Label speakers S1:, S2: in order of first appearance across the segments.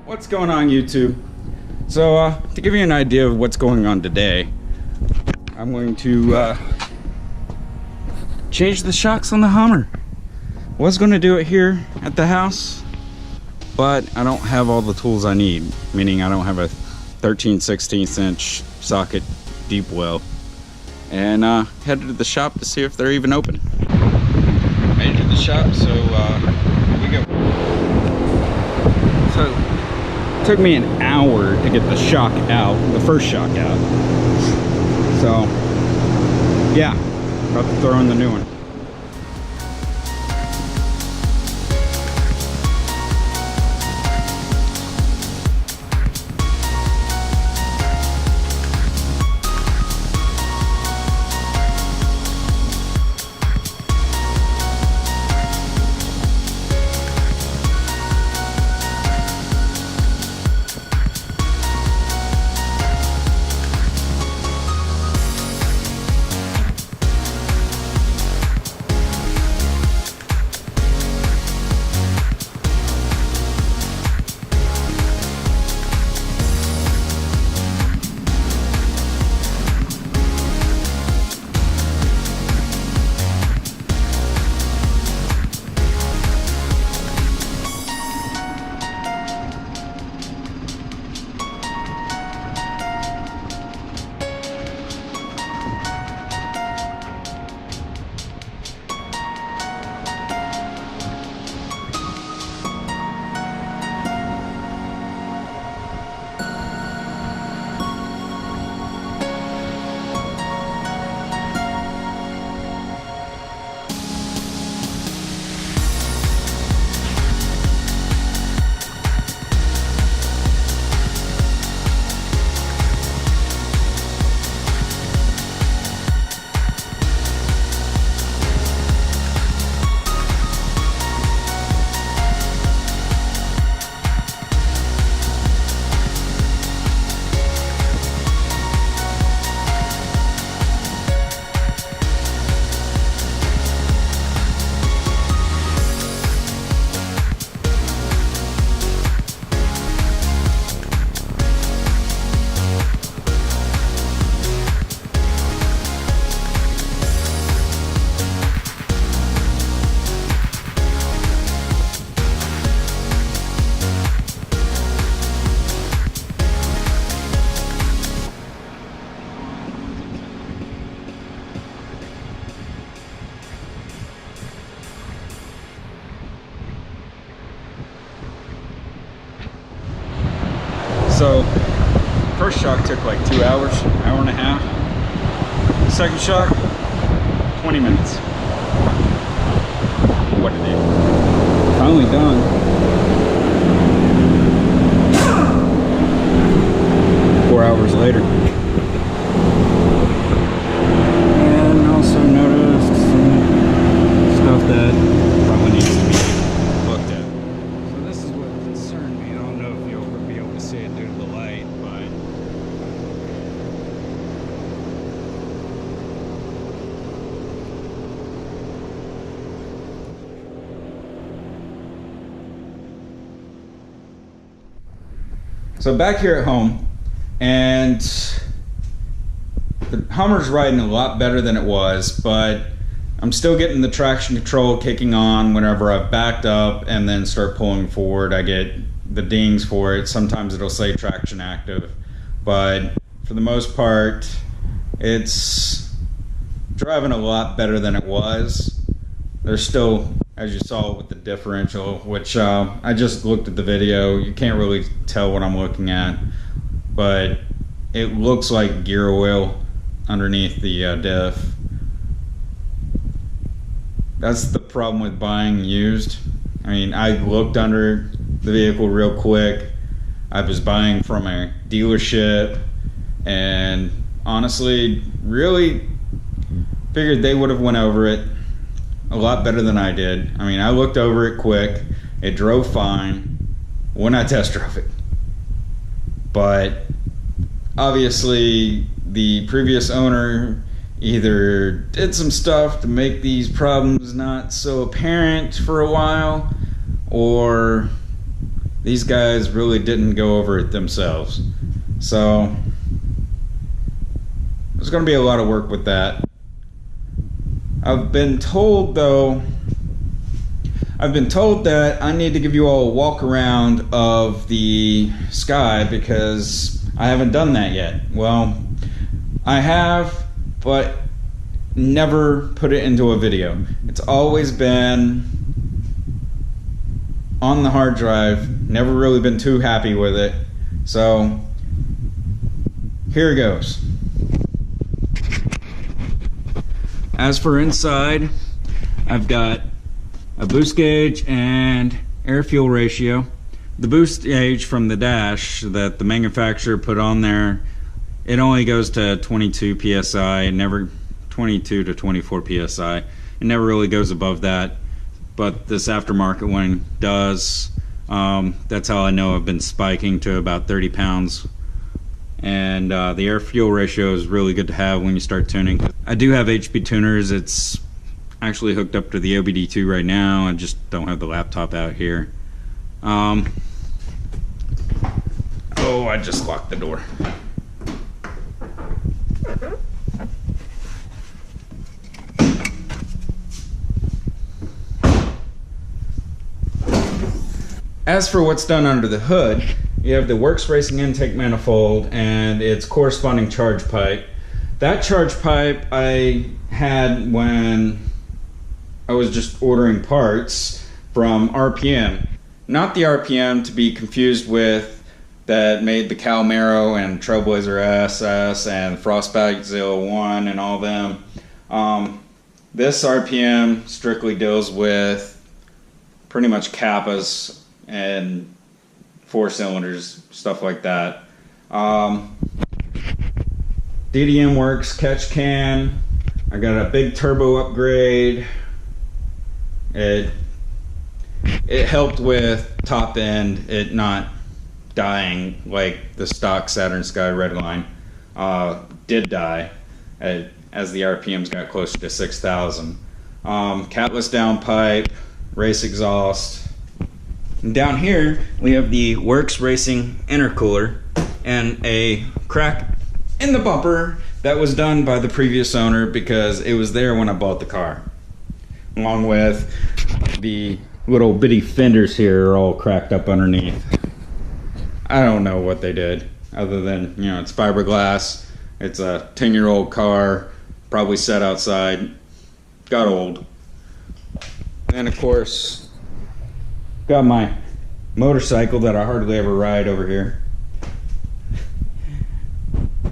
S1: What's going on, YouTube? So to give you an idea of what's going on today, I'm going to change the shocks on the Hummer. Was going to do it here at the house, but I don't have all the tools I need, meaning I don't have a 13/16 inch socket deep well, and headed to the shop to see if they're even open. Made it to the shop, so here we go. So it took me an hour to get the shock out, the first shock out. So yeah, about to throw in the new one. So, first shock took like 2 hours, hour and a half. Second shock, 20 minutes. What a day. Finally done. Four hours later. And also noticed some stuff that probably needs to be looked at. So this is what concerned me. I don't know if you'll be able to see it due to the light, but so back here at home, and the Hummer's riding a lot better than it was, but I'm still getting the traction control kicking on whenever I've backed up and then start pulling forward. I get the dings for it. Sometimes it'll say traction active, but for the most part, it's driving a lot better than it was. There's still, as you saw with the differential, which I just looked at the video, you can't really tell what I'm looking at, but it looks like gear oil underneath the diff. That's the problem with buying used. I mean, I looked under the vehicle real quick. I was buying from a dealership, and honestly, really figured they would have went over it a lot better than I did. I mean, I looked over it quick. It drove fine when I test drove it. But obviously, the previous owner either did some stuff to make these problems not so apparent for a while, or these guys really didn't go over it themselves. So there's going to be a lot of work with that. I've been told that I need to give you all a walk around of the Sky because I haven't done that yet. Well, I have, but never put it into a video. It's always been on the hard drive, never really been too happy with it. So here it goes. As for inside, I've got a boost gauge and air fuel ratio. The boost gauge from the dash that the manufacturer put on there, it only goes to 22 psi, never 22 to 24 psi. It never really goes above that, but this aftermarket one does. That's how I know I've been spiking to about 30 pounds. And the air fuel ratio is really good to have when you start tuning. I do have HP tuners. It's actually hooked up to the OBD2 right now. I just don't have the laptop out here. Oh, I just locked the door. As for what's done under the hood, you have the Works Racing intake manifold and its corresponding charge pipe. That charge pipe I had when I was just ordering parts from RPM. Not the RPM to be confused with that made the Calmero and Trailblazer SS and Frostbite 01 and all them. This RPM strictly deals with pretty much Kappas and 4 cylinders, stuff like that. DDM Works catch can. I got a big turbo upgrade. It helped with top end, it not dying like the stock Saturn Sky Redline did die as the RPMs got closer to 6,000. Catless downpipe, race exhaust. And down here we have the Works Racing intercooler and a crack in the bumper that was done by the previous owner because it was there when I bought the car. Along with the little bitty fenders here are all cracked up underneath. I don't know what they did other than, you know, it's fiberglass. It's a 10-year-old car, probably set outside, got old. And of course, got my motorcycle that I hardly ever ride over here.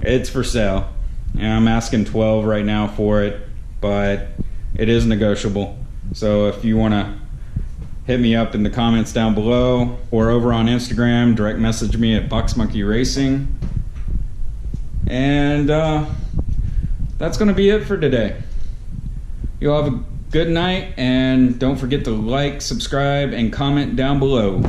S1: It's for sale. And I'm asking 12 right now for it, but it is negotiable. So if you want to hit me up in the comments down below or over on Instagram, direct message me at Boxmonkey Racing. And that's going to be it for today. You all have a good night, and don't forget to like, subscribe, and comment down below.